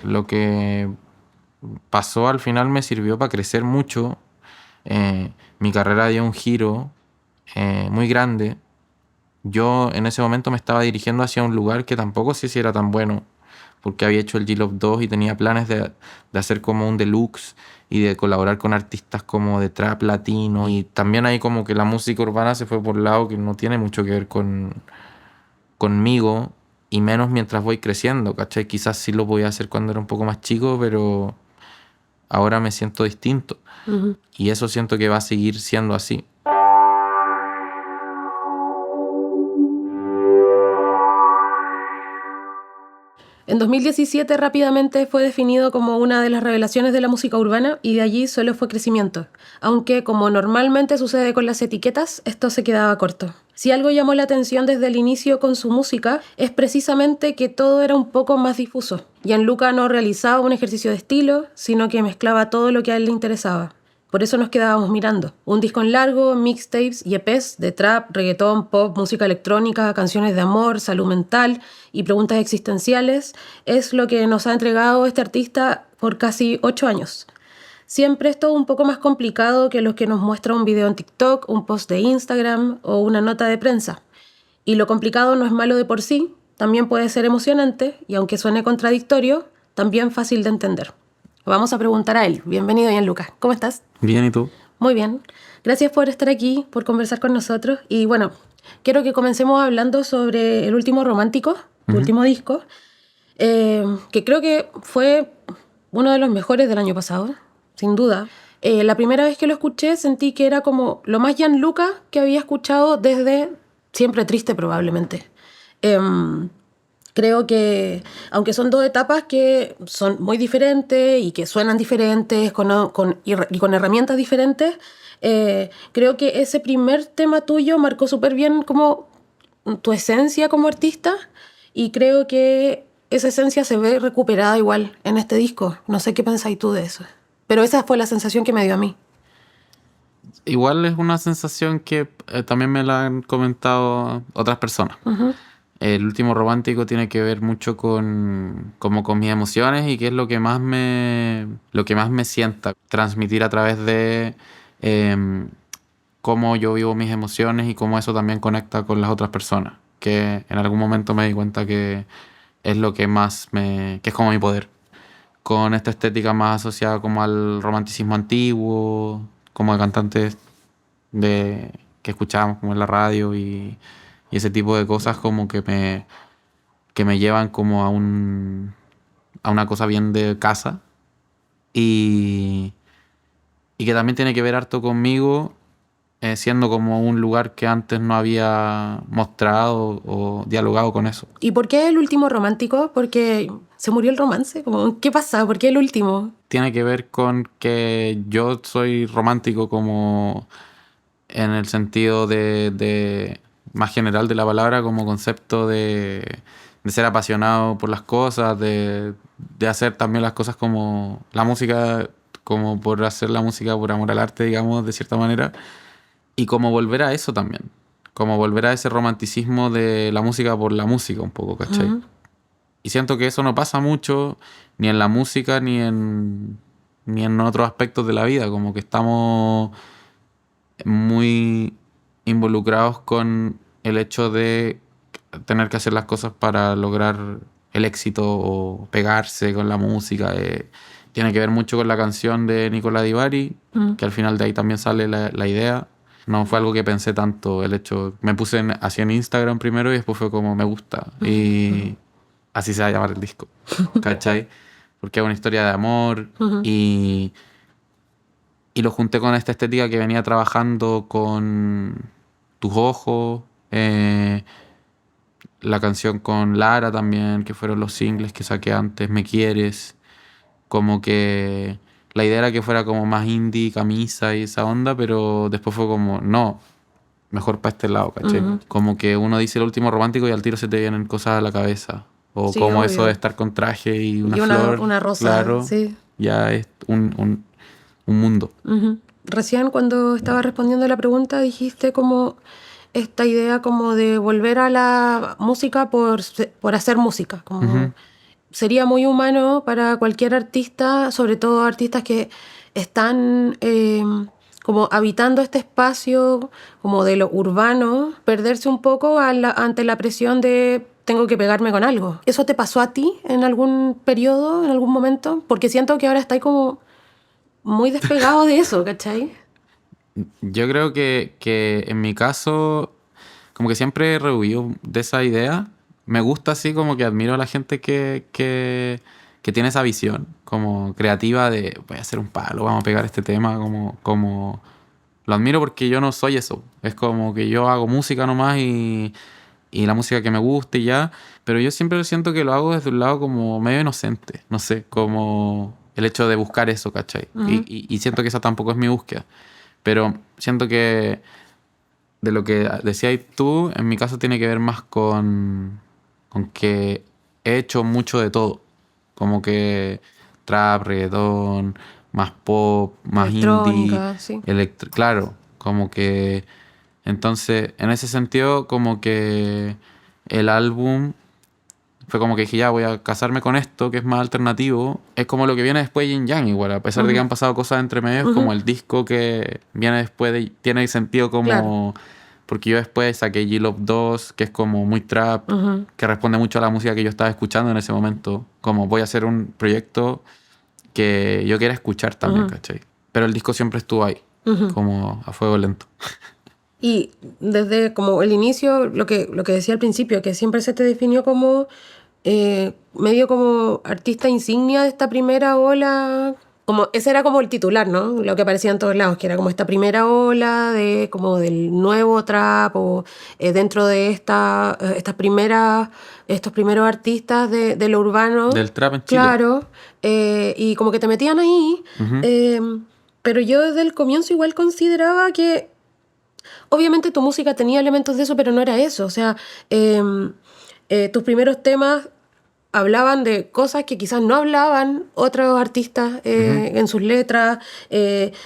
Lo que pasó al final me sirvió para crecer mucho. Mi carrera dio un giro muy grande. Yo en ese momento me estaba dirigiendo hacia un lugar que tampoco sé si era tan bueno, porque había hecho el G-Love 2 y tenía planes de hacer como un deluxe y de colaborar con artistas como de trap latino. Y también ahí como que la música urbana se fue por un lado que no tiene mucho que ver conmigo, y menos mientras voy creciendo, ¿cachai? Quizás sí lo voy a hacer cuando era un poco más chico, pero ahora me siento distinto. Ujú. Y eso siento que va a seguir siendo así. En 2017 rápidamente fue definido como una de las revelaciones de la música urbana y de allí solo fue crecimiento, aunque como normalmente sucede con las etiquetas, esto se quedaba corto. Si algo llamó la atención desde el inicio con su música es precisamente que todo era un poco más difuso. Gianluca no realizaba un ejercicio de estilo, sino que mezclaba todo lo que a él le interesaba. Por eso nos quedábamos mirando. Un disco en largo, mixtapes y EPs de trap, reggaetón, pop, música electrónica, canciones de amor, salud mental y preguntas existenciales es lo que nos ha entregado este artista por casi 8 años. Siempre es todo un poco más complicado que lo que nos muestra un video en TikTok, un post de Instagram o una nota de prensa. Y lo complicado no es malo de por sí, también puede ser emocionante y aunque suene contradictorio, también fácil de entender. Vamos a preguntar a él. Bienvenido, Gianluca. ¿Cómo estás? Bien, ¿y tú? Muy bien. Gracias por estar aquí, por conversar con nosotros. Y bueno, quiero que comencemos hablando sobre El Último Romántico, tu Ujú. último disco, que creo que fue uno de los mejores del año pasado, sin duda. La primera vez que lo escuché sentí que era como lo más Gianluca que había escuchado desde Siempre Triste, probablemente. Em, Creo que, aunque son dos etapas que son muy diferentes y que suenan diferentes y con herramientas diferentes, creo que ese primer tema tuyo marcó súper bien como tu esencia como artista y creo que esa esencia se ve recuperada igual en este disco. No sé qué pensáis tú de eso, pero esa fue la sensación que me dio a mí. Igual es una sensación que también me la han comentado otras personas. Ujú, El último romántico tiene que ver mucho como con mis emociones y qué es lo que más me sienta transmitir a través de em, cómo yo vivo mis emociones y cómo eso también conecta con las otras personas. Que en algún momento me di cuenta que es lo que que es como mi poder. Con esta estética más asociada como al romanticismo antiguo, como de cantantes que escuchábamos como en la radio y ese tipo de cosas como que me llevan como a una cosa bien de casa y, y que también tiene que ver harto conmigo, siendo como un lugar que antes no había mostrado o dialogado con eso. ¿y por qué el último romántico? Porque se murió el romance. Como, ¿qué pasa? ¿Por qué el último? Tiene que ver con que yo soy romántico como en el sentido de más general de la palabra, como concepto de ser apasionado por las cosas, de hacer también las cosas como la música, como por hacer la música por amor al arte, digamos, de cierta manera, y como volver a eso también, como volver a ese romanticismo de la música por la música un poco, ¿cachai? Ujú. Y siento que eso no pasa mucho ni en la música ni en otros aspectos de la vida, como que estamos muy involucrados con el hecho de tener que hacer las cosas para lograr el éxito o pegarse con la música. Tiene que ver mucho con la canción de Nicola Di Bari, Mm. que al final de ahí también sale la idea. No fue algo que pensé tanto, el hecho, me puse así en Instagram primero y después fue como me gusta. Y así se va a llamar el disco, ¿cachai? Porque es una historia de amor Ujú. y lo junté con esta estética que venía trabajando con Tus Ojos, la canción con Lara también, que fueron los singles que saqué antes, Me Quieres, como que la idea era que fuera como más indie, camisa y esa onda, pero después fue como, no, mejor para este lado, ¿cachai? Ujú. Como que uno dice el último romántico y al tiro se te vienen cosas a la cabeza. O Sí, como eso de obvio. estar con traje y una Y flor, una rosa, claro, sí. ya es un mundo. Ujú. Recién cuando estaba respondiendo la pregunta dijiste como esta idea como de volver a la música por hacer música, como Ujú. sería muy humano para cualquier artista, sobre todo artistas que están como habitando este espacio como de lo urbano, perderse un poco ante la presión de tengo que pegarme con algo. ¿Eso te pasó a ti en algún periodo, en algún momento? Porque siento que ahora estáis como muy despegado de eso, ¿cachai? Yo creo que en mi caso, como que siempre he rehuido de esa idea. Me gusta así como que admiro a la gente que tiene esa visión como creativa de voy a hacer un palo, vamos a pegar este tema, como lo admiro porque yo no soy eso. Es como que yo hago música nomás y la música que me guste y ya, pero yo siempre siento que lo hago desde un lado como medio inocente, no sé, como el hecho de buscar eso, ¿cachai? Ujú. Y siento que esa tampoco es mi búsqueda, pero siento que de lo que decías tú, en mi caso tiene que ver más con que he hecho mucho de todo, como que trap, reggaetón, más pop, más indie, Electrónica, sí. claro, como que entonces, en ese sentido, como que el álbum fue como que dije, ya voy a casarme con esto, que es más alternativo. Es como lo que viene después de Yin Yang, igual, a pesar de que Ujú, han pasado cosas entre medios, como ujú, el disco que viene después tiene sentido claro. como... Porque yo después saqué G-Love 2, que es como muy trap, Ujú, que responde mucho a la música que yo estaba escuchando en ese momento. Como voy a hacer un proyecto que yo quiera escuchar también, ujú, ¿cachai? Pero el disco siempre estuvo ahí, ujú. como a fuego lento. Y desde como el inicio, lo que decía al principio, que siempre se te definió como medio como artista insignia de esta primera ola, como ese era como el titular, ¿no? Lo que aparecía en todos lados, que era como esta primera ola de como del nuevo trap o dentro de estos primeros artistas de lo urbano, Del trap en Chile. claro, y como que te metían ahí, Ujú. eh, pero yo desde el comienzo igual consideraba que obviamente tu música tenía elementos de eso, pero no era eso. O sea, tus primeros temas hablaban de cosas que quizás no hablaban otros artistas Ujú. en sus letras.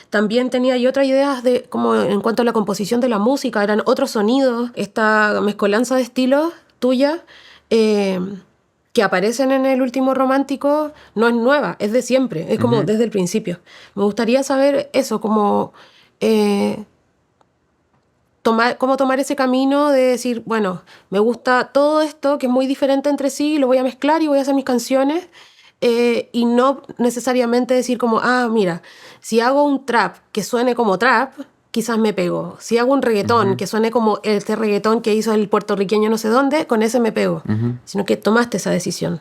También tenía y otras ideas de como en cuanto a la composición de la música, eran otros sonidos, esta mezcolanza de estilos tuya. eh, que aparecen en el último romántico no es nueva, es de siempre, es como Ujú. desde el principio. Me gustaría saber eso, como eh, cómo tomar ese camino de decir, bueno, me gusta todo esto que es muy diferente entre sí, lo voy a mezclar y voy a hacer mis canciones, y no necesariamente decir como, ah, mira, si hago un trap que suene como trap, quizás me pego. Si hago un reggaetón Ujú. que suene como este reggaetón que hizo el puertorriqueño no sé dónde, con ese me pego. Ujú. Sino que tomaste esa decisión.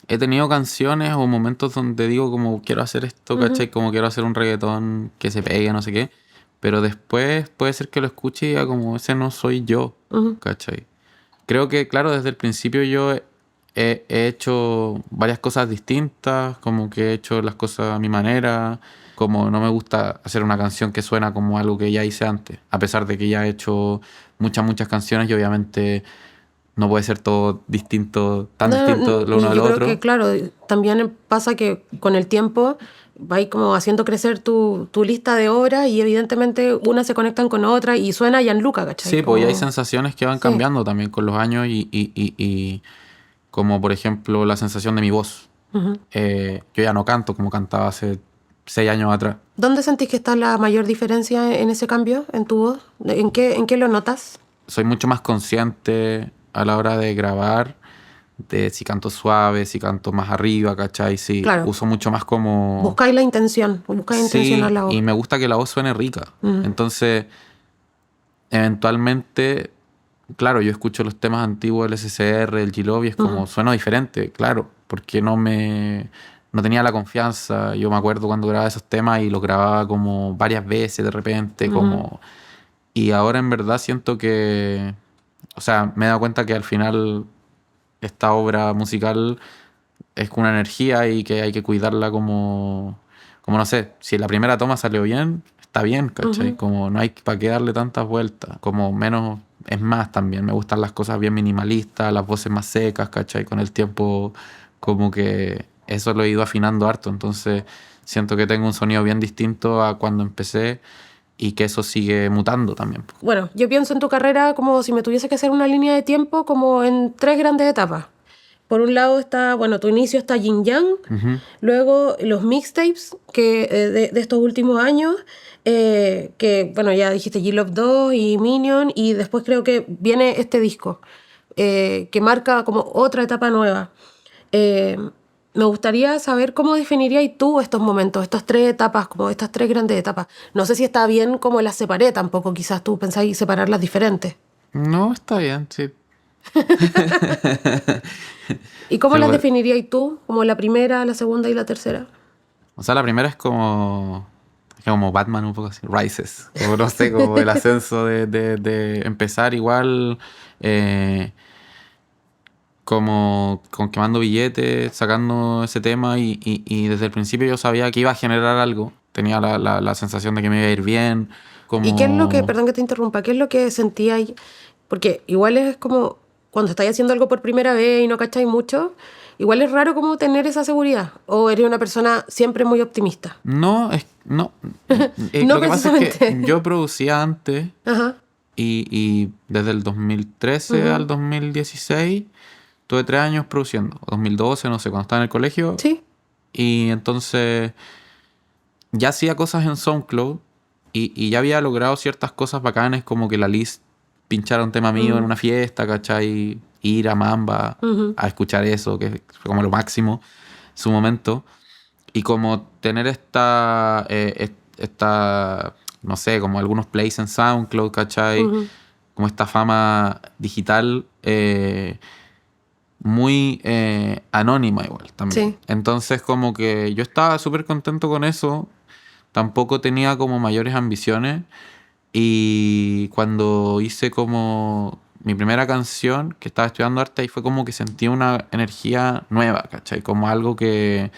He tenido canciones o momentos donde digo como quiero hacer esto, Ujú, ¿cachai? Como quiero hacer un reggaetón que se pegue, no sé qué. Pero después puede ser que lo escuche y diga como ese no soy yo, ujú, ¿cachai? Creo que, claro, desde el principio yo he hecho varias cosas distintas, como que he hecho las cosas a mi manera, como no me gusta hacer una canción que suena como algo que ya hice antes, a pesar de que ya he hecho muchas canciones y obviamente no puede ser todo distinto, tan no, distinto lo uno y del yo creo que, otro. claro, también pasa que con el tiempo vais como haciendo crecer tu lista de obras y evidentemente unas se conectan con otras y suena Gianluca, ¿cachai? Sí, pues y hay Como, sensaciones que van sí, cambiando también con los años y como por ejemplo la sensación de mi voz. ujú. Yo ya no canto como cantaba hace 6 años atrás. ¿Dónde sentís que está la mayor diferencia en ese cambio, en tu voz? En qué lo notas? Soy mucho más consciente a la hora de grabar, de si canto suave, si canto más arriba, ¿cachai? Sí, Claro, uso mucho más como... buscáis la intención, buscáis intencionar Sí, la voz. y me gusta que la voz suene rica. Ujú, Entonces, eventualmente, claro, yo escucho los temas antiguos del SCR, del G-Love y es ujú, como, suena diferente, claro, porque no tenía la confianza. Yo me acuerdo cuando grababa esos temas y los grababa como varias veces de repente, ujú. como... Y ahora en verdad siento que, o sea, me he dado cuenta que al final esta obra musical es una energía y que hay que cuidarla como no sé, si la primera toma salió bien, está bien, ¿cachai? Ujú. Como no hay para qué darle tantas vueltas, como menos es más también. Me gustan las cosas bien minimalistas, las voces más secas, ¿cachai? Con el tiempo como que eso lo he ido afinando harto, entonces siento que tengo un sonido bien distinto a cuando empecé y que eso sigue mutando también. Bueno, yo pienso en tu carrera como si me tuviese que hacer una línea de tiempo como en tres grandes etapas. por un lado está, bueno, tu inicio está Yin Yang, luego los mixtapes que, de estos últimos años, que, bueno, ya dijiste G-Love 2 y Minion, y después creo que viene este disco, que marca como otra etapa nueva. Me gustaría saber cómo definirías tú estos momentos, estas tres etapas, como estas tres grandes etapas. No sé si está bien como las separé tampoco, quizás tú pensáis separarlas diferentes. No, está bien, sí. ¿Y cómo Se las puede- definirías tú? ¿Como la primera, la segunda y la tercera? O sea, la primera es como Batman un poco así, Rises. Como no sé, como el ascenso de empezar igual como con quemando billetes, sacando ese tema y desde el principio yo sabía que iba a generar algo. Tenía la sensación de que me iba a ir bien, ¿Y qué es lo que, como... perdón que te interrumpa, qué es lo que sentíais? Porque igual es como cuando estáis haciendo algo por primera vez y no cacháis mucho, igual es raro como tener esa seguridad. ¿O eres una persona siempre muy optimista? No, no. No Lo que pasa es que precisamente. yo producía antes Ajá. y desde el 2013 Ujú. al 2016 tuve 3 años produciendo. 2012, no sé, cuando estaba en el colegio. Sí. Y entonces ya hacía cosas en SoundCloud y ya había logrado ciertas cosas bacanas como que la Liz pinchara un tema mío en Mm. una fiesta, ¿cachai? Ir a Mamba Ujú. a escuchar eso, que fue como lo máximo en su momento. Y como tener esta, no sé, como algunos plays en SoundCloud, ¿cachai? Ujú. Como esta fama digital muy anónima igual también. Sí. Entonces como que yo estaba súper contento con eso. Tampoco tenía como mayores ambiciones. Y cuando hice como mi primera canción, que estaba estudiando arte, ahí fue como que sentí una energía nueva, ¿cachai? Como algo que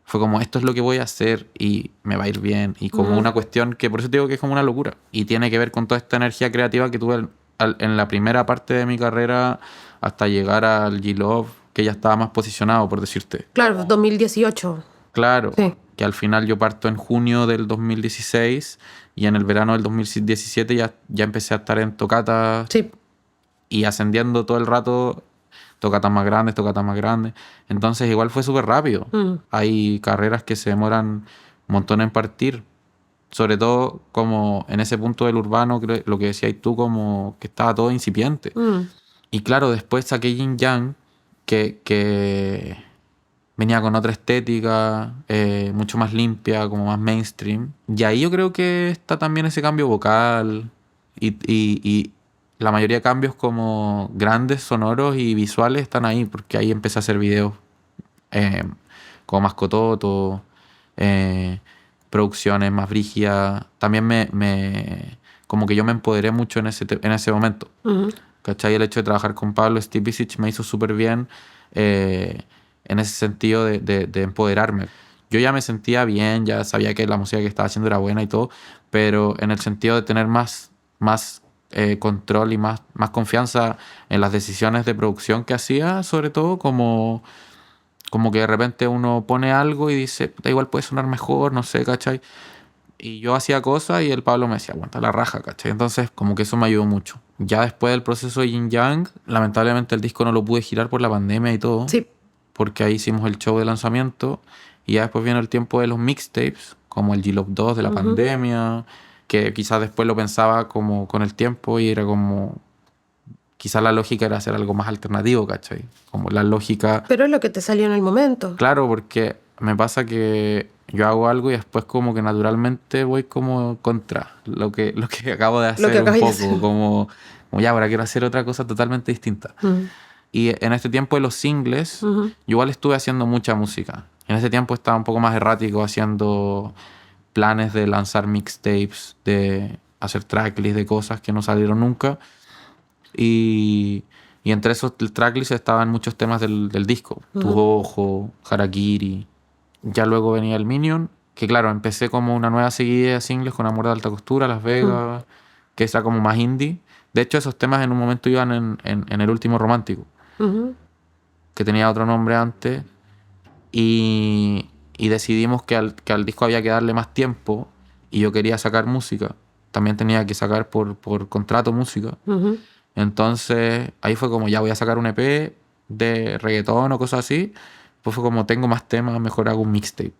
fue como, esto es lo que voy a hacer y me va a ir bien. Y como Mm. una cuestión que por eso te digo que es como una locura. Y tiene que ver con toda esta energía creativa que tuve en la primera parte de mi carrera hasta llegar al G-Love, que ya estaba más posicionado, por decirte. Claro, 2018. Claro, Sí. que al final yo parto en junio del 2016 y en el verano del 2017 ya empecé a estar en tocatas Sí. y ascendiendo todo el rato, tocatas más grandes, tocatas más grandes. Entonces igual fue súper rápido. Mm. Hay carreras que se demoran un montón en partir, sobre todo como en ese punto del urbano, lo que decías tú, como que estaba todo incipiente. Mm. Y claro, después saqué Yin Yang, que venía con otra estética, mucho más limpia, como más mainstream. Y ahí yo creo que está también ese cambio vocal y la mayoría de cambios como grandes, sonoros y visuales están ahí, porque ahí empecé a hacer videos eh, como más cototo, eh, producciones más brígidas. También como que yo me empoderé mucho en ese momento. Ujú. ¿Cachai? El hecho de trabajar con Pablo Stipicic me hizo súper bien eh, en ese sentido de empoderarme. Yo ya me sentía bien, ya sabía que la música que estaba haciendo era buena y todo, pero en el sentido de tener más control y más confianza en las decisiones de producción que hacía, sobre todo como que de repente uno pone algo y dice, "Puta, igual puede sonar mejor, no sé, ¿cachai?" Y yo hacía cosas y el Pablo me decía, aguanta la raja, ¿cachai? Entonces, como que eso me ayudó mucho. Ya después del proceso de Yin Yang, lamentablemente el disco no lo pude girar por la pandemia y todo, Sí. porque ahí hicimos el show de lanzamiento. Y ya después viene el tiempo de los mixtapes, como el G-Love 2 de la Ujú. pandemia, que quizás después lo pensaba como con el tiempo y era como, quizás la lógica era hacer algo más alternativo, ¿cachai? Como la lógica. Pero es lo que te salió en el momento. Claro, porque me pasa que yo hago algo y después como que naturalmente voy como contra lo que acabo de Lo que hacer un acabas de hacer. poco, como ya, ahora quiero hacer otra cosa totalmente distinta. Mm. Y en este tiempo de los singles, Ujú. yo igual estuve haciendo mucha música. En ese tiempo estaba un poco más errático haciendo planes de lanzar mixtapes, de hacer tracklists de cosas que no salieron nunca. Y, y entre esos tracklists estaban muchos temas del disco. Tu Ujú. Ojo, Harakiri. Ya luego venía el Minion, que claro, empecé como una nueva seguida de singles con Amor de Alta Costura, Las Ujú. Vegas, que era como más indie. De hecho, esos temas en un momento iban en El Último Romántico, Ujú. que tenía otro nombre antes. Y decidimos que al disco había que darle más tiempo y yo quería sacar música. También tenía que sacar por contrato música. Ujú. Entonces ahí fue como ya voy a sacar un EP de reggaetón o cosas así, pues fue como tengo más temas, mejor hago un mixtape.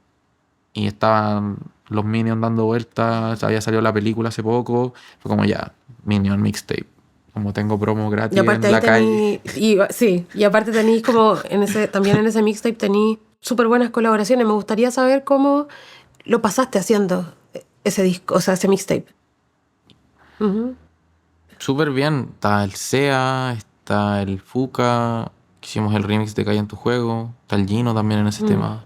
Y estaban los Minions dando vueltas, había salido la película hace poco, fue como ya, Minion mixtape. Como tengo promo Y gratis aparte en ahí la calle. tení, sí, y aparte tenéis como también en ese mixtape tenéis súper buenas colaboraciones. Me gustaría saber cómo lo pasaste haciendo ese disco, o sea, ese mixtape. Ujú. Súper bien, está el SEA, está el Fuka, que hicimos el remix de Calle en tu juego, está el Gino también en ese Mm. tema,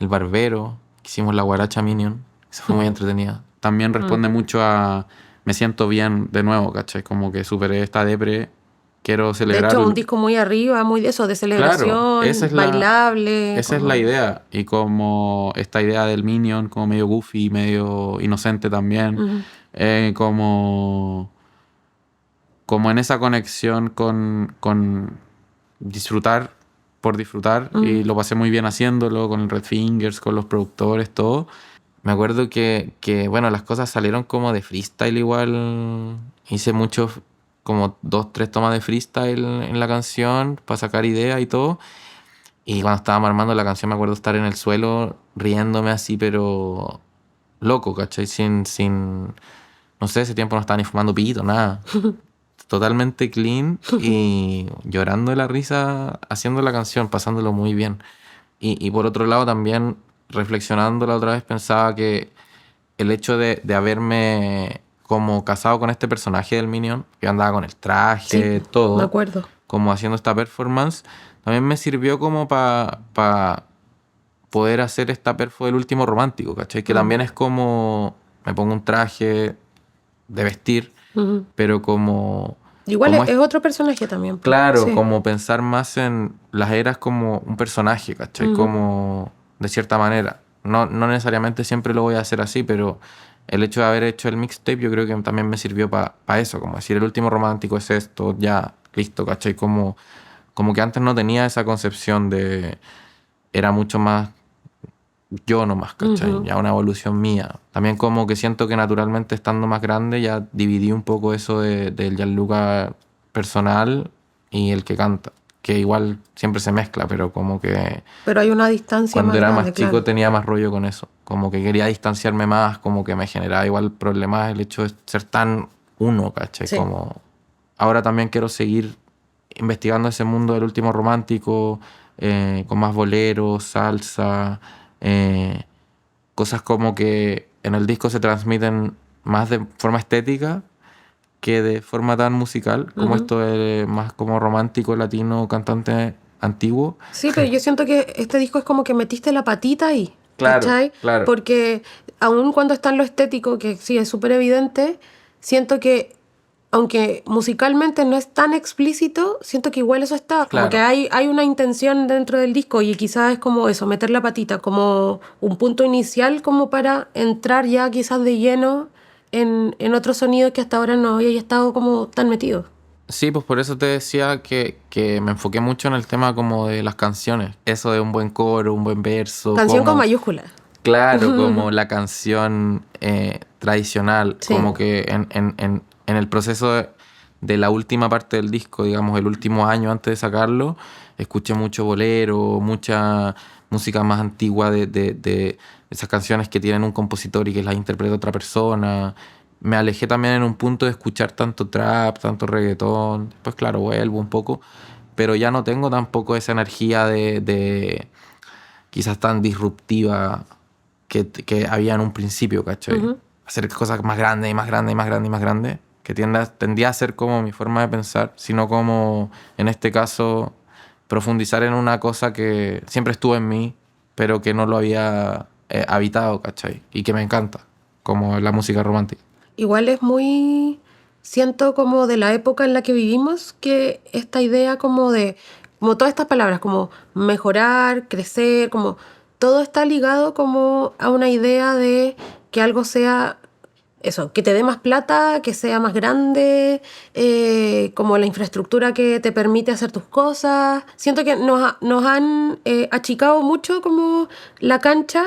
el Barbero, que hicimos la Guaracha Minion, esa fue muy entretenida. También responde mucho a me siento bien de nuevo, ¿cachai? Como que superé esta depre, quiero De celebrar. hecho, un disco muy arriba, muy de eso, de Claro, celebración, bailable, esa es la como... idea. Y como esta idea del Minion, como medio goofy, medio inocente también, Ujú. como como en esa conexión con disfrutar por disfrutar, y Mm. lo pasé muy bien haciéndolo con el Red Fingers, con los productores, todo. Me acuerdo bueno, las cosas salieron como de freestyle igual. Hice muchos, como 2, 3 tomas de freestyle en la canción para sacar ideas y todo. Y cuando estábamos armando la canción me acuerdo estar en el suelo riéndome así, pero loco, ¿cachai? No sé, ese tiempo no estaba ni fumando pito, nada, totalmente clean y llorando de la risa haciendo la canción, pasándolo muy bien. Y por otro lado también reflexionando la otra vez pensaba que el hecho de haberme como casado con este personaje del Minion, que andaba con el Sí, traje, me todo, acuerdo. como haciendo esta performance, también me sirvió como para poder hacer esta perfo del último romántico, ¿cachai? Que Mm. también es como me pongo un traje de vestir, Ujú. pero como... Igual Como es otro personaje también, pues. claro, Sí. como pensar más en las eras como un personaje, ¿cachai? Ujú. Como de cierta manera. No necesariamente siempre lo voy a hacer así, pero el hecho de haber hecho el mixtape yo creo que también me sirvió para eso, como decir, el último romántico es esto, ya, listo, ¿cachai? Como que antes no tenía esa concepción de... Era mucho más yo nomás, ¿cachai? Ujú. Ya una evolución mía. También como que siento que naturalmente estando más grande ya dividí un poco eso del Gianluca personal y el que canta, que igual siempre se mezcla, pero como que Pero hay una distancia cuando más era grande, más chico claro. tenía más rollo con eso, como que quería distanciarme más, como que me generaba igual problemas el hecho de ser tan uno, ¿cachai? Sí. Como ahora también quiero seguir investigando ese mundo del último romántico, con más boleros, salsa, eh, cosas como que en el disco se transmiten más de forma estética que de forma tan musical, como Ujú. esto de más como romántico, latino, cantante antiguo. Sí, pero yo siento que este disco es como que metiste la patita ahí, Claro, ¿cachai? claro. Porque aun cuando está en lo estético, que sí es súper evidente, siento que, aunque musicalmente no es tan explícito, siento que igual eso está, como que Claro. hay una intención dentro del disco y quizás es como eso, meter la patita como un punto inicial como para entrar ya quizás de lleno en otros sonidos que hasta ahora no había estado como tan metido. Sí, pues por eso te decía que me enfoqué mucho en el tema como de las canciones. Eso de un buen coro, un buen verso, Canción con como, mayúsculas. claro, como la canción tradicional, Sí. como que en el proceso de la última parte del disco, digamos, el último año antes de sacarlo, escuché mucho bolero, mucha música más antigua de esas canciones que tienen un compositor y que las interpreta otra persona. Me alejé también en un punto de escuchar tanto trap, tanto reggaetón. Después, claro, vuelvo un poco, pero ya no tengo tampoco esa energía de quizás tan disruptiva que había en un principio, ¿cachai? Ujú. Hacer cosas más grandes y más grandes y más grandes y más grandes, que tendía a ser como mi forma de pensar, sino como, en este caso, profundizar en una cosa que siempre estuvo en mí, pero que no lo había habitado, ¿cachai? Y que me encanta, como la música romántica. Igual es muy, siento como de la época en la que vivimos, que esta idea como de, como todas estas palabras, como mejorar, crecer, como todo está ligado como a una idea de que algo sea eso, que te dé más plata, que sea más grande, como la infraestructura que te permite hacer tus cosas. Siento que nos han achicado mucho como la cancha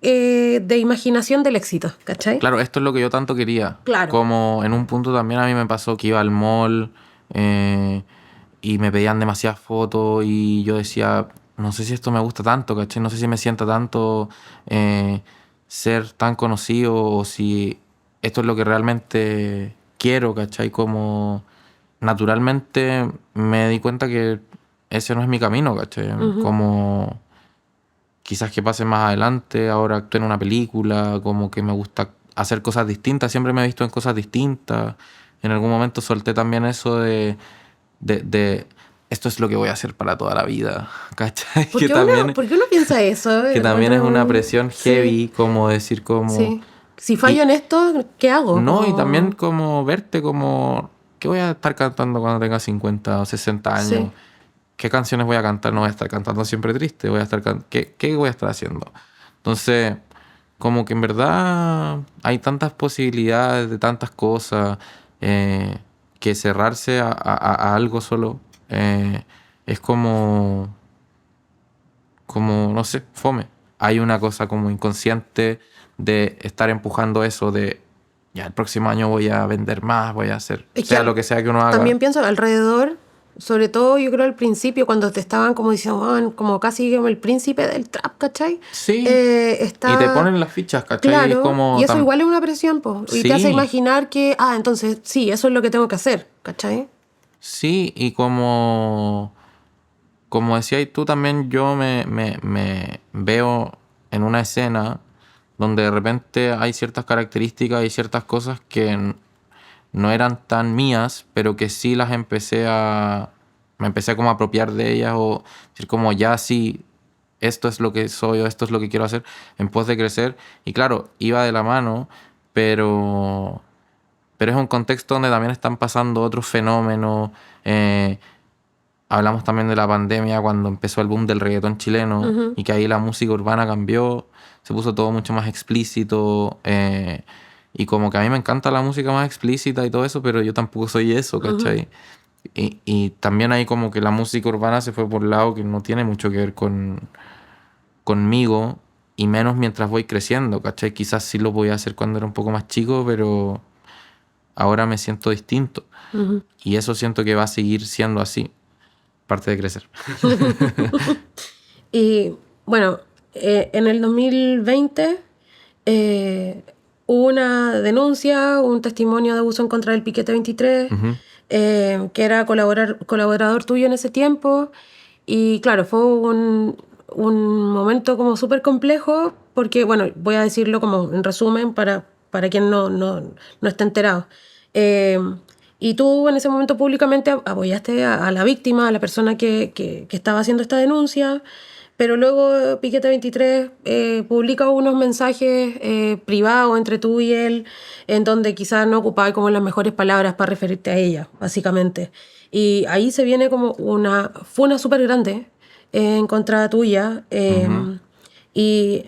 de imaginación del éxito, ¿cachai? Claro, esto es lo que yo tanto quería. Claro. Como en un punto también a mí me pasó que iba al mall, eh, y me pedían demasiadas fotos y yo decía, no sé si esto me gusta tanto, ¿cachai? No sé si me sienta tanto ser tan conocido o si esto es lo que realmente quiero, ¿cachai? Como naturalmente me di cuenta que ese no es mi camino, ¿cachai? Como quizás que pase más adelante, ahora actúo en una película, como que me gusta hacer cosas distintas, siempre me he visto en cosas distintas. En algún momento solté también eso de esto es lo que voy a hacer para toda la vida, ¿cachai? ¿Por qué uno piensa eso? Que también es una presión Sí, heavy, como decir como... sí. Si fallo Y, en esto, ¿qué hago? no, y también Como... como verte como... ¿Qué voy a estar cantando cuando tenga 50 o 60 años? Sí. ¿Qué canciones voy a cantar? No voy a estar cantando siempre triste, voy a estar ¿qué voy a estar haciendo? Entonces, como que en verdad hay tantas posibilidades de tantas cosas que cerrarse a algo solo es como, no sé, fome. Hay una cosa como inconsciente de estar empujando eso de, ya, el próximo año voy a vender más, voy a hacer, Es sea que lo que sea que uno haga. también pienso alrededor, sobre todo yo creo al principio, cuando te estaban como diciendo, "Ah, como casi como el príncipe del trap, ¿cachai?" Sí, y te Está ponen las fichas, ¿cachai? Es claro, y como, eso igual es una presión, po, y te hace sí, imaginar que, entonces sí, eso es lo que tengo que hacer, ¿cachai? sí, y como decías tú también, yo me veo en una escena donde de repente hay ciertas características y ciertas cosas que no eran tan mías, pero que sí me empecé como a apropiar de ellas o decir como ya sí, esto es lo que soy o esto es lo que quiero hacer en pos de crecer. Y claro, iba de la mano, pero, pero es un contexto donde también están pasando otros fenómenos. Hablamos también de la pandemia cuando empezó el boom del reggaetón chileno Ujú. y que ahí la música urbana cambió, se puso todo mucho más explícito y como que a mí me encanta la música más explícita y todo eso, pero yo tampoco soy eso, Ujú. ¿cachai? Y también ahí como que la música urbana se fue por un lado que no tiene mucho que ver conmigo y menos mientras voy creciendo, ¿cachai? Quizás sí lo voy a hacer cuando era un poco más chico, pero ahora me siento distinto Ujú. y eso siento que va a seguir siendo así, parte de crecer. Y bueno, en el 2020 eh, hubo una denuncia, un testimonio de abuso en contra del Piquete 23, Ujú. que era colaborador tuyo en ese tiempo. Y claro, fue un momento como súper complejo, porque, bueno, voy a decirlo como en resumen para quien no esté enterado. Eh, y tú en ese momento públicamente apoyaste a la víctima, a la persona que estaba haciendo esta denuncia, pero luego Piquete 23 publica unos mensajes privados entre tú y él, en donde quizás no ocupaba como las mejores palabras para referirte a ella, básicamente. Y ahí se viene como una funa súper grande en contra tuya. Ujú. Y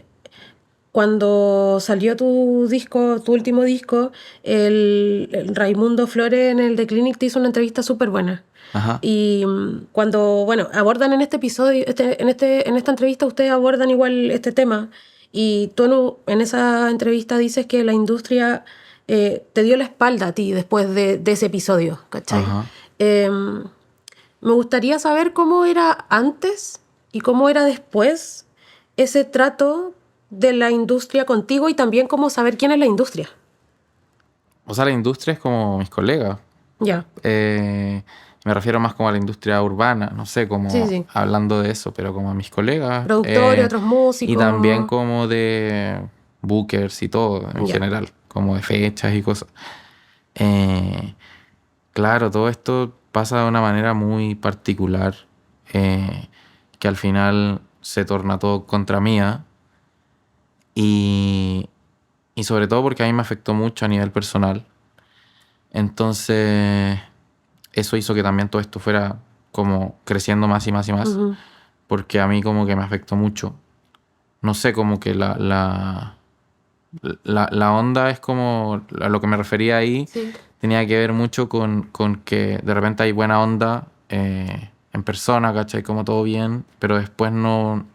cuando salió tu disco, tu último disco, el Raimundo Flores en el The Clinic te hizo una entrevista súper buena. Ajá. Y cuando, bueno, abordan en este episodio, en esta entrevista ustedes abordan igual este tema. Y tú en esa entrevista dices que la industria te dio la espalda a ti después de ese episodio, ¿cachai? Ajá. Em, Me gustaría saber cómo era antes y cómo era después ese trato de la industria contigo y también cómo saber quién es la industria. O sea, la industria es como mis colegas. Ya, Me refiero más como a la industria urbana, no sé, sí, como sí. hablando de eso, pero como a mis colegas. Productores, otros Y también músicos. como de bookers y todo en Ya. general, como de fechas y cosas. Eh, claro, todo esto pasa de una manera muy particular, que al final se torna todo contra mía. Y, y sobre todo porque a mí me afectó mucho a nivel personal. Entonces, eso hizo que también todo esto fuera como creciendo más y más y más, Ujú. porque a mí como que me afectó mucho. No sé, como que la onda es como, a lo que me refería ahí, Sí. tenía que ver mucho con que de repente hay buena onda en persona, ¿cachai? Como todo bien, pero después no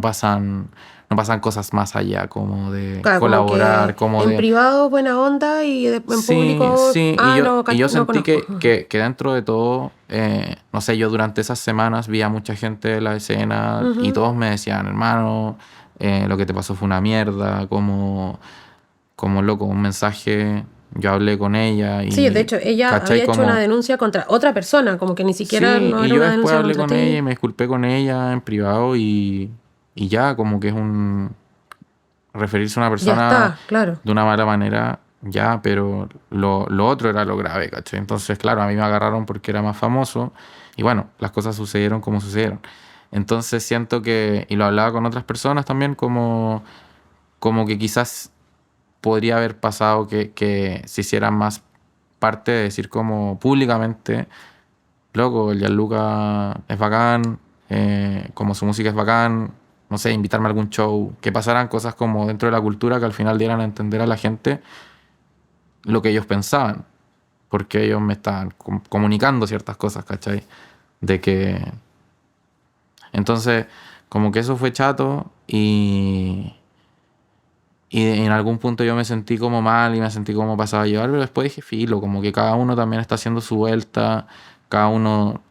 pasan, no pasan cosas más allá, como de Claro, como colaborar, que como en de... privado buena onda y en Sí, público, sí, y yo, no, y yo no sentí conozco. que dentro de todo, no sé, yo durante esas semanas vi a mucha gente de la escena y Ujú. todos me decían, hermano, lo que te pasó fue una mierda, como loco, un mensaje, yo hablé con ella Sí, de y, hecho, ella ¿cachai? había hecho una Como, denuncia contra otra persona, como que ni siquiera sí, no y era yo una después denuncia hablé contra con ella y ti. me disculpé con ella en privado y ya, como que es un referirse a una Ya persona está, claro. de una mala manera, ya, pero lo otro era lo grave, ¿cachai? Entonces, claro, a mí me agarraron porque era más famoso y bueno, las cosas sucedieron como sucedieron. Entonces siento que, y lo hablaba con otras personas también, como que quizás podría haber pasado que se hiciera más parte de decir como públicamente, loco, el Gianluca es bacán, como su música es bacán, no sé, invitarme a algún show, que pasaran cosas como dentro de la cultura que al final dieran a entender a la gente lo que ellos pensaban, porque ellos me estaban comunicando ciertas cosas, ¿cachai? De que... Entonces, como que eso fue chato y en algún punto yo me sentí como mal y me sentí como pasaba a llevar, pero después dije, filo, como que cada uno también está haciendo su vuelta, cada uno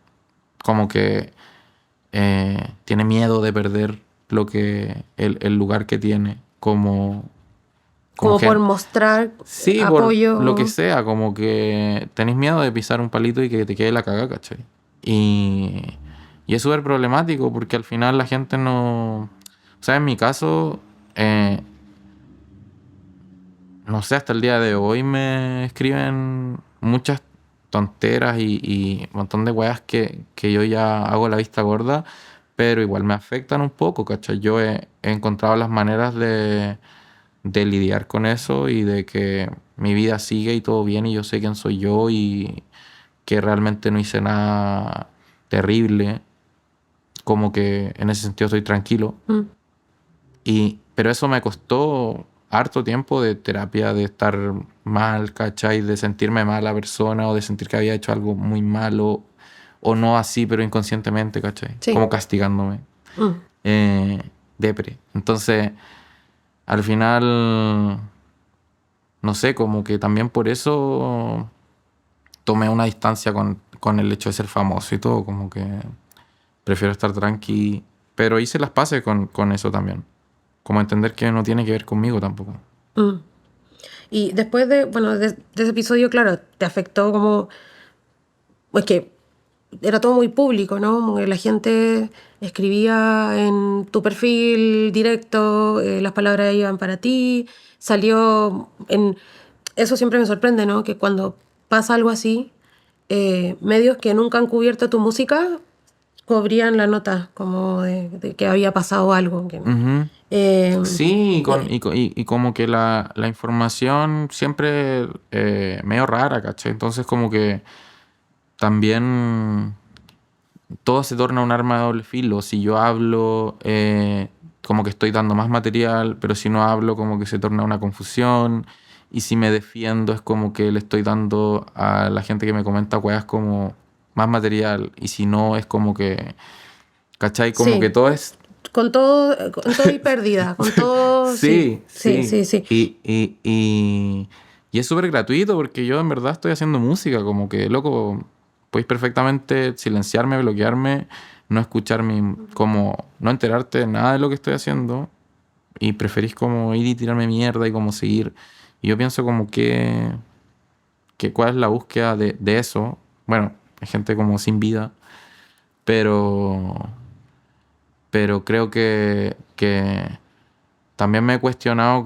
como que tiene miedo de perder lo que el lugar que tiene como Como por gente. mostrar Sí, por lo que apoyo. sea, como que tenés miedo de pisar un palito y que te quede la caga, ¿cachai? Y, y es súper problemático porque al final la gente no... O sea, en mi caso, no sé, hasta el día de hoy me escriben muchas tonteras y un montón de weas que yo ya hago la vista gorda, pero igual me afectan un poco, ¿cachai? Yo he encontrado las maneras de lidiar con eso y de que mi vida sigue y todo bien y yo sé quién soy yo y que realmente no hice nada terrible, como que en ese sentido estoy tranquilo. Mm. Pero eso me costó harto tiempo de terapia, de estar mal, ¿cachai? De sentirme mala persona o de sentir que había hecho algo muy malo o no así, pero inconscientemente, ¿cachai? Sí. Como castigándome. Mm. Eh, Depre. Entonces, al final, no sé, como que también por eso tomé una distancia con el hecho de ser famoso y todo, como que prefiero estar tranqui, pero hice las paces con eso también. Como entender que no tiene que ver conmigo tampoco. Mm. Y después de, bueno, de ese episodio, claro, te afectó como, es que era todo muy público, ¿no? Como que la gente escribía en tu perfil directo, las palabras iban para ti, salió en... Eso siempre me sorprende, ¿no? Que cuando pasa algo así, medios que nunca han cubierto tu música cubrían la nota como de que había pasado algo. Ujú. Eh, Sí, eh, y como que la información siempre medio rara, ¿cachai? Entonces como que también todo se torna un arma de doble filo. Si yo hablo, como que estoy dando más material, pero si no hablo, como que se torna una confusión. Y si me defiendo, es como que le estoy dando a la gente que me comenta weas como más material. Y si no, es como que, ¿cachai? Como que sí, todo es... con todo y pérdida, con todo, sí, Sí, sí, sí. sí, sí. Y es súper gratuito porque yo en verdad estoy haciendo música, como que, loco, podéis perfectamente silenciarme, bloquearme, no escuchar como, no enterarte de nada de lo que estoy haciendo y preferís como ir y tirarme mierda y como seguir. Y yo pienso como que cuál es la búsqueda de eso. Bueno, hay gente como sin vida, pero, pero creo que también me he cuestionado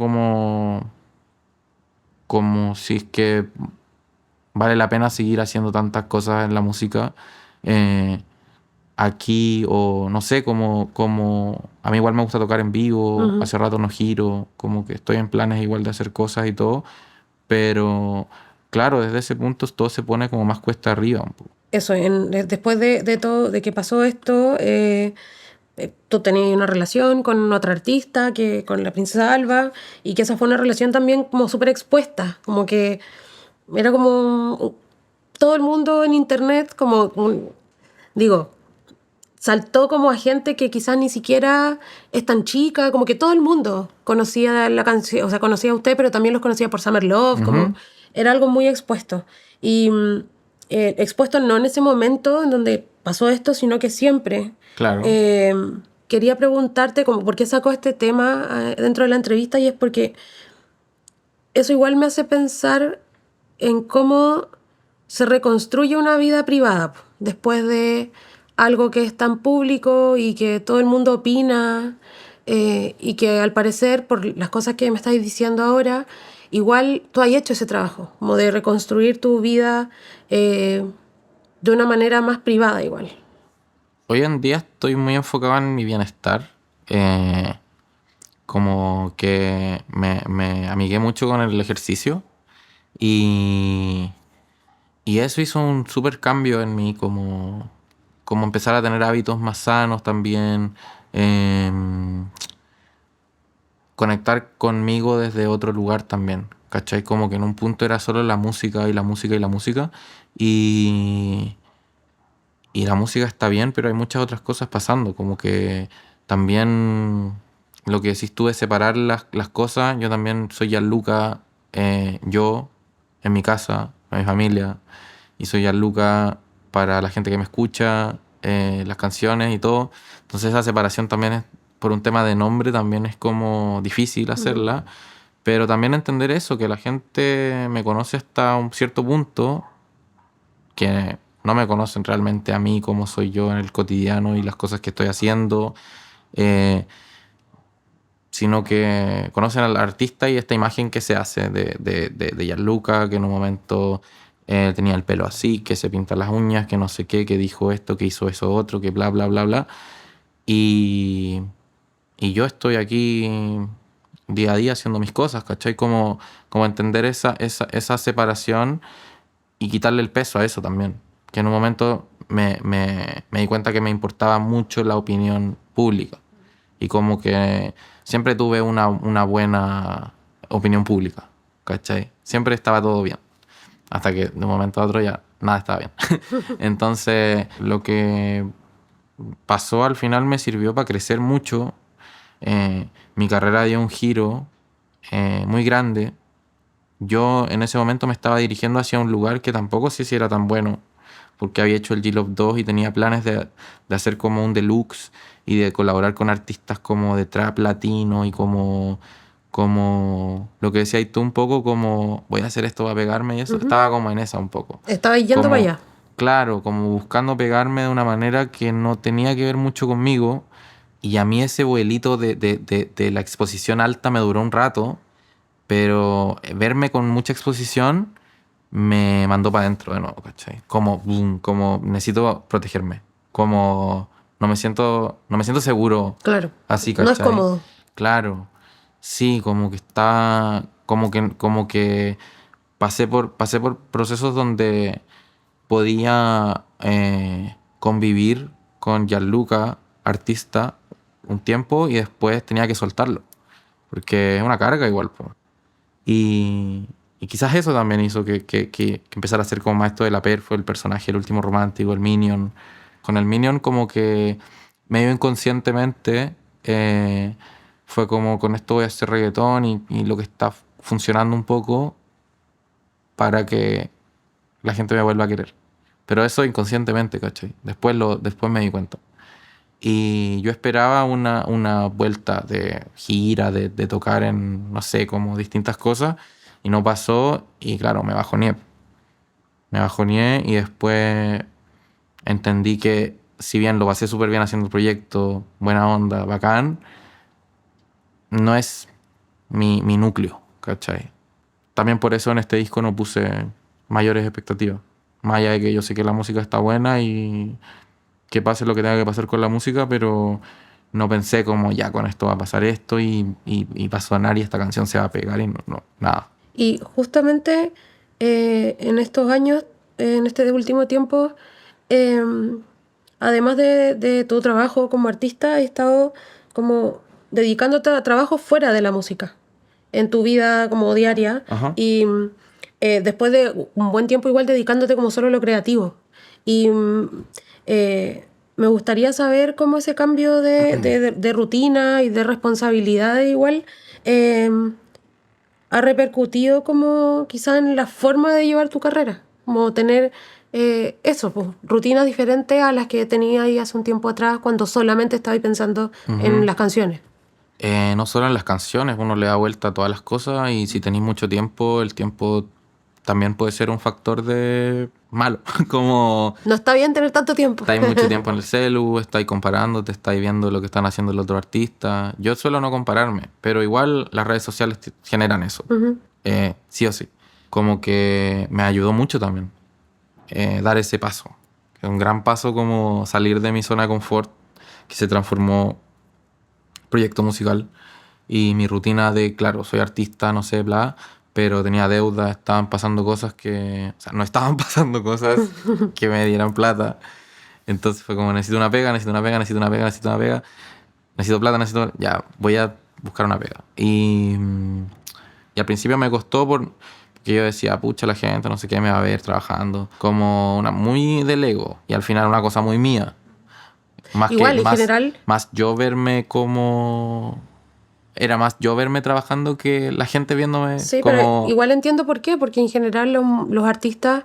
como si es que vale la pena seguir haciendo tantas cosas en la música eh, aquí o no sé, como a mí igual me gusta tocar en vivo, Ujú. hace rato no giro, como que estoy en planes igual de hacer cosas y todo, pero claro, desde ese punto todo se pone como más cuesta arriba un poco. Eso, después de todo, de que pasó esto, tú tenías una relación con otra artista, con la princesa Alba, y que esa fue una relación también como súper expuesta, como que era como todo el mundo en internet, digo, saltó como a gente que quizás ni siquiera es tan chica, como que todo el mundo conocía la canción, o sea, conocía a usted, pero también los conocía por Summer Love, como era algo muy expuesto. Y expuesto no en ese momento en donde pasó esto, sino que siempre. Claro. Quería preguntarte como por qué sacó este tema dentro de la entrevista, y es porque eso igual me hace pensar en cómo se reconstruye una vida privada después de algo que es tan público y que todo el mundo opina, y que al parecer, por las cosas que me estáis diciendo ahora, igual tú has hecho ese trabajo, como de reconstruir tu vida de una manera más privada igual. Hoy en día estoy muy enfocado en mi bienestar. Como que me amigué mucho con el ejercicio y, y eso hizo un súper cambio en mí, como empezar a tener hábitos más sanos también, conectar conmigo desde otro lugar también, ¿cachai? Como que en un punto era solo la música y la música y la música y, y la música está bien, pero hay muchas otras cosas pasando, como que también lo que decís tú de separar las cosas, yo también soy Gianluca, yo, en mi casa, en mi familia, y soy Gianluca para la gente que me escucha, las canciones y todo. Entonces esa separación también es, por un tema de nombre, también es como difícil hacerla, pero también entender eso, que la gente me conoce hasta un cierto punto, que no me conocen realmente a mí, cómo soy yo en el cotidiano y las cosas que estoy haciendo, eh, sino que conocen al artista y esta imagen que se hace de Gianluca, que en un momento tenía el pelo así, que se pinta las uñas, que no sé qué, que dijo esto, que hizo eso otro, que bla, bla, bla, bla. Y, y yo estoy aquí día a día haciendo mis cosas, ¿cachai? Como entender esa separación y quitarle el peso a eso también. Que en un momento me di cuenta que me importaba mucho la opinión pública. Y como que siempre tuve una buena opinión pública, ¿cachai? Siempre estaba todo bien. Hasta que de un momento a otro ya nada estaba bien. Entonces, lo que pasó al final me sirvió para crecer mucho. Mi carrera dio un giro muy grande. Yo en ese momento me estaba dirigiendo hacia un lugar que tampoco sé si era tan bueno, porque había hecho el G-Love 2 y tenía planes de hacer como un deluxe y de colaborar con artistas como de trap latino y como lo que decías tú un poco, como voy a hacer esto para pegarme y eso. Estaba como en esa un poco. Estaba yendo Como, para allá. claro, como buscando pegarme de una manera que no tenía que ver mucho conmigo. Y a mí ese vuelito de la exposición alta me duró un rato, pero verme con mucha exposición me mandó para adentro de nuevo, ¿cachai? Como, boom, como necesito protegerme, como no me siento seguro Claro. así, No es ¿cachai? cómodo. Claro, sí, como que está, como que pasé por procesos donde podía convivir con Gianluca, artista, un tiempo y después tenía que soltarlo, porque es una carga igual, po. Y quizás eso también hizo que empezara a ser como más esto de la perfo, el personaje, el último romántico, el Minion. Con el Minion como que medio inconscientemente fue como con esto voy a hacer reggaetón y lo que está funcionando un poco para que la gente me vuelva a querer. Pero eso inconscientemente, ¿cachai? Después me di cuenta. Y yo esperaba una vuelta de gira, de tocar en, no sé, como distintas cosas, y no pasó, y claro, me bajoneé. Me bajoneé y después entendí que si bien lo pasé súper bien haciendo el proyecto, buena onda, bacán, no es mi núcleo, ¿cachai? También por eso en este disco no puse mayores expectativas. Más allá de que yo sé que la música está buena y que pase lo que tenga que pasar con la música, pero no pensé como ya con esto va a pasar esto y va a sonar y esta canción se va a pegar y no, nada. Y justamente en estos años, en este último tiempo, eh, además de tu trabajo como artista, has estado como dedicándote a trabajos fuera de la música, en tu vida como diaria, Ajá. y después de un buen tiempo igual dedicándote como solo a lo creativo. Y eh, Me gustaría saber cómo ese cambio de rutina y de responsabilidades igual eh, ha repercutido como quizá en la forma de llevar tu carrera, como tener eso, pues, rutinas diferentes a las que tenía ahí hace un tiempo atrás cuando solamente estaba pensando en Ujú. las canciones. No solo en las canciones, uno le da vuelta a todas las cosas y si tenéis mucho tiempo, el tiempo también puede ser un factor de malo, como No está bien tener tanto tiempo. estáis mucho tiempo en el celu, estáis comparándote, estáis viendo lo que están haciendo los otros artistas. Yo suelo no compararme, pero igual las redes sociales generan eso, Ujú. sí o sí. Como que me ayudó mucho también dar ese paso. Es un gran paso como salir de mi zona de confort, que se transformó en proyecto musical. Y mi rutina de, claro, soy artista, no sé, bla, pero tenía deudas, estaban pasando cosas que... O sea, no estaban pasando cosas que me dieran plata. Entonces fue como, necesito una pega, necesito una pega, necesito una pega, necesito una pega, necesito plata, necesito... Ya, voy a buscar una pega. Y al principio me costó porque yo decía, pucha, la gente no sé qué me va a ver trabajando. Como una muy del ego. Y al final una cosa muy mía. Más que, Igual, en general, más yo verme como... Era más yo verme trabajando que la gente viéndome sí, pero como... igual entiendo por qué, porque en general los artistas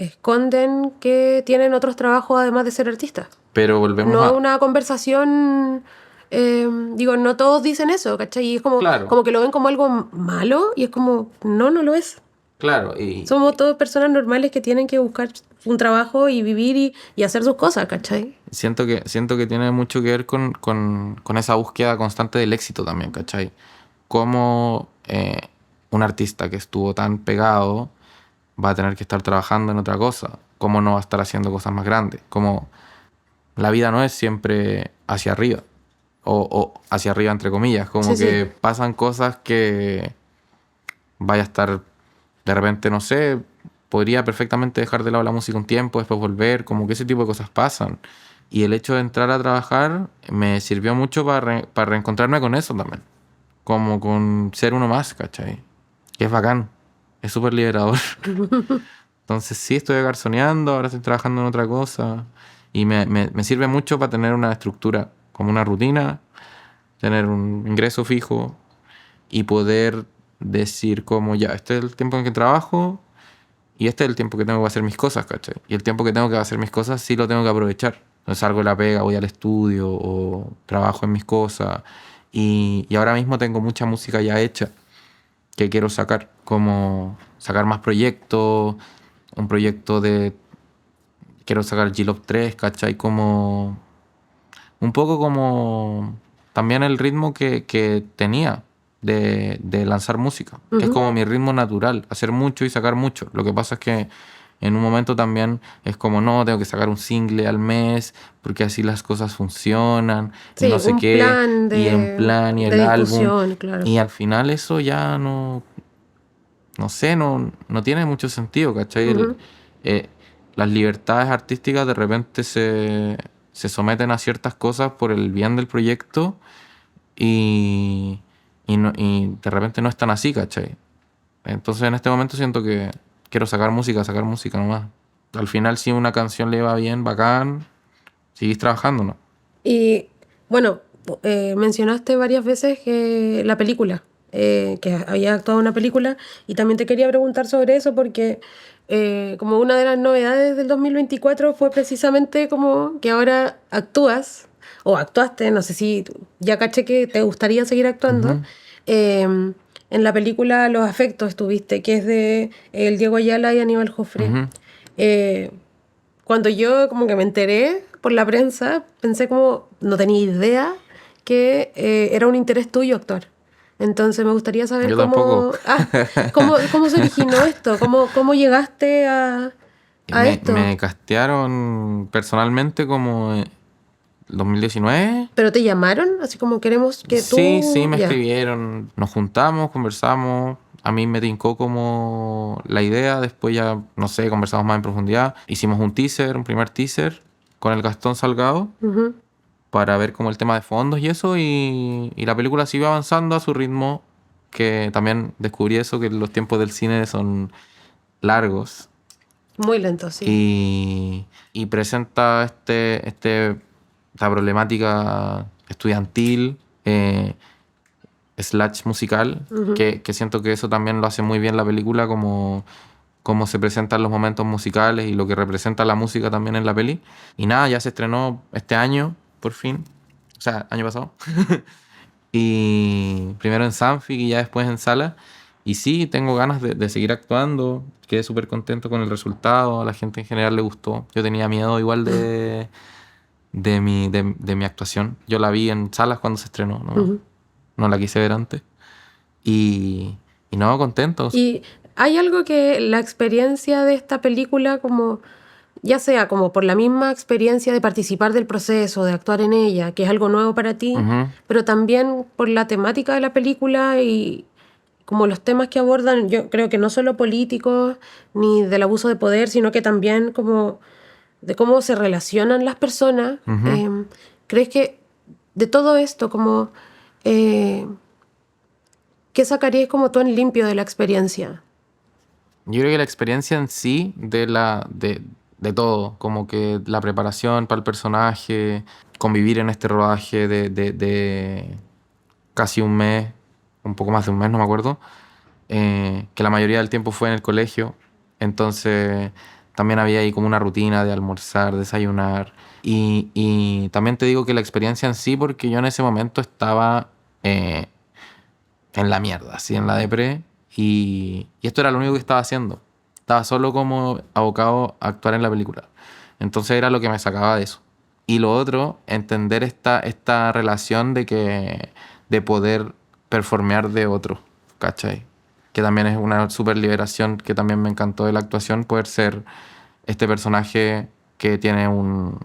esconden que tienen otros trabajos además de ser artistas. Pero volvemos No es a... una conversación, digo, no todos dicen eso, ¿cachai? Y es Claro, como que lo ven como algo malo y es como, no, no lo es. claro. Y Somos todos personas normales que tienen que buscar un trabajo y vivir y hacer sus cosas, ¿cachai? siento que tiene mucho que ver con esa búsqueda constante del éxito también, ¿cachai? Cómo un artista que estuvo tan pegado va a tener que estar trabajando en otra cosa. Cómo no va a estar haciendo cosas más grandes. Como la vida no es siempre hacia arriba. O hacia arriba entre comillas. Como Sí, sí. que pasan cosas que vaya a estar de repente, no sé, podría perfectamente dejar de lado la música un tiempo, después volver, como que ese tipo de cosas pasan. Y el hecho de entrar a trabajar me sirvió mucho para reencontrarme con eso también, como con ser uno más, ¿cachai? Que es bacán, es súper liberador. Entonces sí, estoy garzoneando, ahora estoy trabajando en otra cosa y me sirve mucho para tener una estructura, como una rutina, tener un ingreso fijo y poder decir como ya, este es el tiempo en que trabajo y este es el tiempo que tengo que hacer mis cosas, ¿cachai? Y el tiempo que tengo que hacer mis cosas sí lo tengo que aprovechar. Entonces salgo de la pega, voy al estudio o trabajo en mis cosas y ahora mismo tengo mucha música ya hecha que quiero sacar, como sacar más proyectos, un proyecto de... Quiero sacar G-Love 3, ¿cachai? Como... Un poco como también el ritmo que tenía de lanzar música, que es Ujú. como mi ritmo natural, hacer mucho y sacar mucho. Lo que pasa es que en un momento también es como, no, tengo que sacar un single al mes, porque así las cosas funcionan, y no Sí, sé un qué, plan y en plan, y de el álbum, difusión, claro. y al final eso ya no sé, no tiene mucho sentido, ¿cachai? Ujú. Eh, las libertades artísticas de repente se someten a ciertas cosas por el bien del proyecto y, y de repente no están así, ¿cachai? Entonces en este momento siento que quiero sacar música nomás. Al final si una canción le va bien, bacán, seguís trabajando, ¿no? Y bueno, mencionaste varias veces que la película, que había actuado en una película, y también te quería preguntar sobre eso porque como una de las novedades del 2024 fue precisamente como que ahora actúas, o actuaste, no sé si ya caché que te gustaría seguir actuando, Ujú, en la película Los Afectos estuviste, que es de el Diego Ayala y Aníbal Jofré. ujú. Eh, Cuando yo como que me enteré por la prensa, pensé como, no tenía idea que era un interés tuyo actuar. Entonces me gustaría saber Yo tampoco. cómo se originó esto, cómo llegaste a esto. Me castearon personalmente como en 2019. ¿Pero te llamaron? Así como queremos que Sí, sí, tú... me Ya. escribieron, nos juntamos, conversamos, a mí me tincó como la idea, después ya, no sé, conversamos más en profundidad, hicimos un teaser, un primer teaser con el Gastón Salgado Ujú. para ver como el tema de fondos y eso, y la película siguió avanzando a su ritmo, que también descubrí eso, que los tiempos del cine son largos, Muy lento, sí. Y presenta esta problemática estudiantil, slash musical, Ujú. que siento que eso también lo hace muy bien la película, como cómo se presentan los momentos musicales y lo que representa la música también en la peli. Y nada, ya se estrenó este año, por fin. O sea, año pasado. Y primero en Sanfic y ya después en sala. Y sí, tengo ganas de seguir actuando. Quedé súper contento con el resultado. A la gente en general le gustó. Yo tenía miedo igual de mi actuación. Yo la vi en salas cuando se estrenó, ¿no? Ujú. No la quise ver antes. Y, y no, contentos. Y hay algo que la experiencia de esta película, como ya sea como por la misma experiencia de participar del proceso, de actuar en ella, que es algo nuevo para ti, Ujú, pero también por la temática de la película y como los temas que abordan, yo creo que no solo políticos ni del abuso de poder, sino que también como de cómo se relacionan las personas. ujú. ¿Crees que de todo esto, como, eh, qué sacarías como tú en limpio de la experiencia? Yo creo que la experiencia en sí de todo, como que la preparación para el personaje, convivir en este rodaje de casi un mes, un poco más de un mes, no me acuerdo, que la mayoría del tiempo fue en el colegio, entonces también había ahí como una rutina de almorzar, desayunar, y también te digo que la experiencia en sí, porque yo en ese momento estaba eh, en la mierda, así en la depre, y esto era lo único que estaba haciendo. Estaba solo como abocado a actuar en la película. Entonces era lo que me sacaba de eso. Y lo otro, entender esta relación de poder performear de otro, ¿cachai? Que también es una super liberación que también me encantó de la actuación, poder ser este personaje que tiene un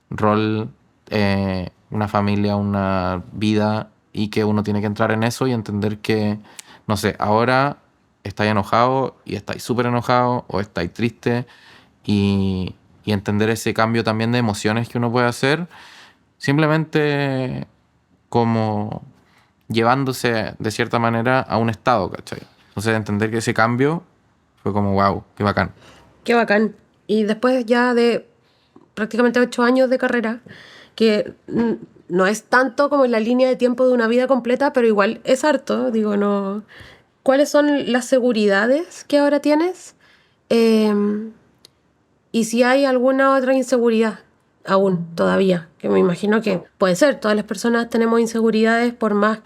rol, una familia, una vida, y que uno tiene que entrar en eso y entender que, no sé, ahora estáis enojado y estáis súper enojado o estáis triste, y entender ese cambio también de emociones que uno puede hacer, simplemente como llevándose de cierta manera a un estado, ¿cachai? Entonces entender que ese cambio fue como, wow, qué bacán. Qué bacán. Y después ya de prácticamente 8 años de carrera, que no es tanto como en la línea de tiempo de una vida completa, pero igual es harto, digo, no. ¿Cuáles son las seguridades que ahora tienes? Em, y si hay alguna otra inseguridad aún todavía, que me imagino que puede ser, todas las personas tenemos inseguridades por más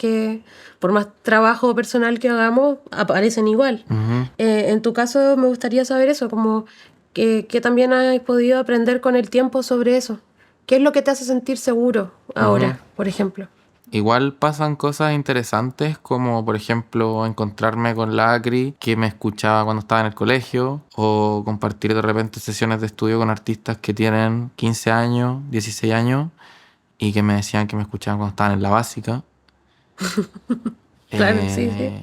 trabajo personal que hagamos, aparecen igual. Ujú, En tu caso me gustaría saber eso, como que también has podido aprender con el tiempo sobre eso. ¿Qué es lo que te hace sentir seguro ujú. ahora, por ejemplo? Igual pasan cosas interesantes como por ejemplo encontrarme con la Acri que me escuchaba cuando estaba en el colegio, o compartir de repente sesiones de estudio con artistas que tienen 15 años, 16 años, y que me decían que me escuchaban cuando estaban en la básica. Claro, sí, sí.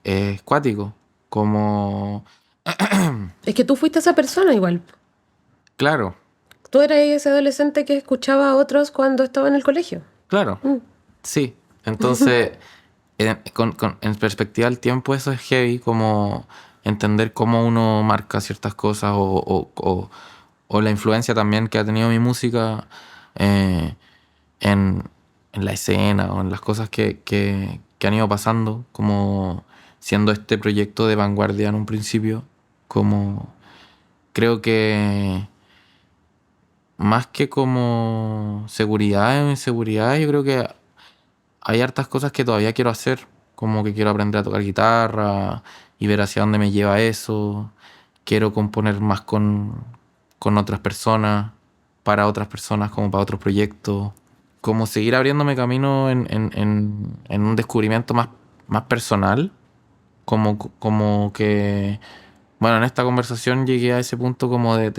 Es cuático, como, Es que tú fuiste esa persona igual. claro, Tú eras ese adolescente que escuchaba a otros cuando estaba en el colegio. claro, Mm. sí. Entonces, en perspectiva del tiempo, eso es heavy, como entender cómo uno marca ciertas cosas, o la influencia también que ha tenido mi música, eh, en, en la escena o en las cosas que han ido pasando, como siendo este proyecto de vanguardia en un principio, como creo que más que como seguridad o inseguridad, yo creo que hay hartas cosas que todavía quiero hacer, como que quiero aprender a tocar guitarra y ver hacia dónde me lleva eso. Quiero componer más con otras personas, para otras personas, como para otros proyectos. Como seguir abriéndome camino en un descubrimiento más personal. Como que, bueno, en esta conversación llegué a ese punto como de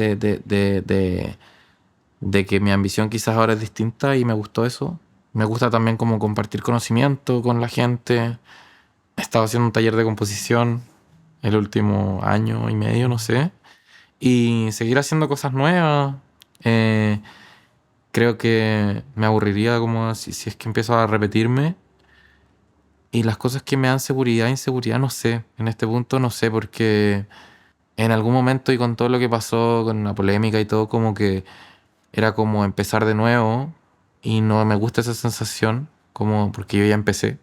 que mi ambición quizás ahora es distinta y me gustó eso. Me gusta también como compartir conocimiento con la gente. He estado haciendo un taller de composición el último año y medio, no sé. Y seguir haciendo cosas nuevas. Eh, Creo que me aburriría como si es que empiezo a repetirme. Y las cosas que me dan seguridad e inseguridad, no sé. En este punto no sé, porque en algún momento y con todo lo que pasó, con la polémica y todo, como que era como empezar de nuevo y no me gusta esa sensación, como porque yo ya empecé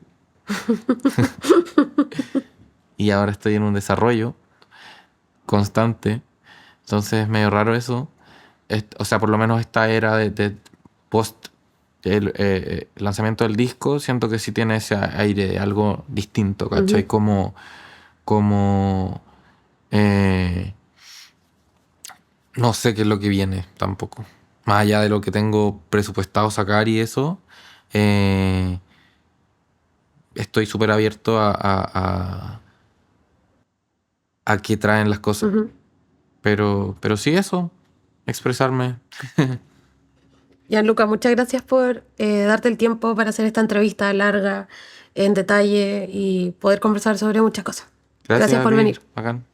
y ahora estoy en un desarrollo constante, entonces es medio raro eso. O sea, por lo menos esta era de post lanzamiento del disco, siento que sí tiene ese aire de algo distinto, ¿cachai? Ujú. Como eh, no sé qué es lo que viene tampoco. Más allá de lo que tengo presupuestado sacar y eso, eh, estoy súper abierto a qué traen las cosas. Ujú. Pero sí eso, expresarme. Gianluca, muchas gracias por darte el tiempo para hacer esta entrevista larga, en detalle y poder conversar sobre muchas cosas. Gracias Gracias a por ti, venir. bacán.